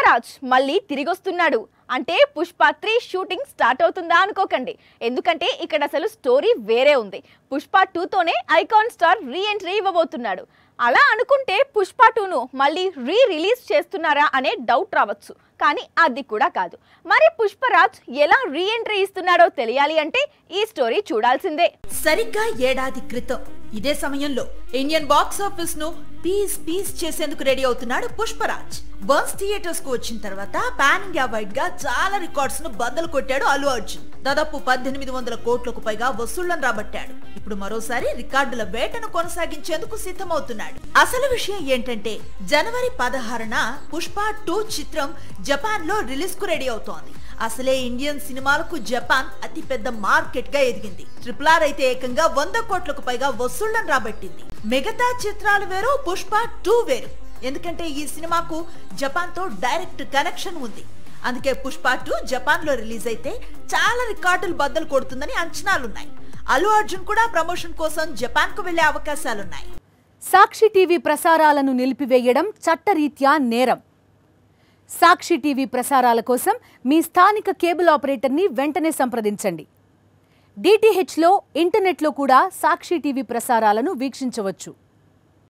పుష్పరాజ్ మళ్ళీ తిరిగొస్తున్నాడు అంటే Pushpa 3 shooting start అవుతుందా అనుకోకండి. ఎందుకంటే ఇక్కడ అసలు స్టోరీ వేరే ఉంది. పుష్ప 2 తోనే ఐకాన్ స్టార్ రీ ఎంట్రీ ఇవ్వబోతున్నాడు. అలా అనుకుంటే పుష్ప 2ను మళ్ళీ రిలీజ్ చేస్తున్నారా అనే డౌట్ రావచ్చు. కానీ అది కూడా కాదు. మరి పుష్పరాజ్ ఎలా రీ ఎంట్రీ ఇస్తున్నాడో తెలియాలి అంటే ఈ స్టోరీ చూడాల్సిందే. సరిగ్గా ఏడాది క్రితం ఇదే సమయంలో ఇండియన్ బాక్స్ ఆఫీస్ ను పీస్ చేసేందుకు రెడీ అవుతున్నాడు పుష్పరాజ్. బర్న్స్ థియేటర్స్ కు వచ్చిన తర్వాత పాన్ ఇండియా వైడ్ గా చాలా రికార్డ్స్ ను బద్దలు కొట్టాడు అల్లు అర్జున్. దాదాపు 1800 కోట్లకు పైగా వసూళ్లను రాబట్టాడు. ఇప్పుడు మరోసారి రికార్డుల వేటను కొనసాగించేందుకు సిద్ధమవుతున్నాడు. అసలు విషయం ఏంటంటే జనవరి 16న పుష్ప 2 చిత్రం జపాన్ లో రిలీజ్ కు రెడీ అవుతోంది. అసలే ఇండియన్ సినిమాలకు జపాన్ అతి పెద్ద మార్కెట్ గా ఎదిగింది. RRR అయితే ఏకంగా 100 కోట్లకు పైగా వసూళ్లను రాబట్టింది. మిగతా చిత్రాలు వేరు, పుష్ప 2 వేరు. ఎందుకంటే ఈ సినిమాకు జపాన్ తో డైరెక్ట్ కనెక్షన్ ఉంది. అందుకే పుష్ప 2 జపాన్ లో రిలీజ్ అయితే చాలా రికార్డులు బద్దలు కొడుతుందని అంచనాలున్నాయి. అల్లు అర్జున్ కూడా ప్రమోషన్ కోసం జపాన్ కు వెళ్లే అవకాశాలున్నాయి. సాక్షి టీవీ ప్రసారాలను నిలిపివేయడం చట్టరీత్యా నేరం. సాక్షి టీవీ ప్రసారాల కోసం మీ స్థానిక కేబుల్ ఆపరేటర్ని వెంటనే సంప్రదించండి. DTHలో ఇంటర్నెట్లో కూడా సాక్షి టీవీ ప్రసారాలను వీక్షించవచ్చు.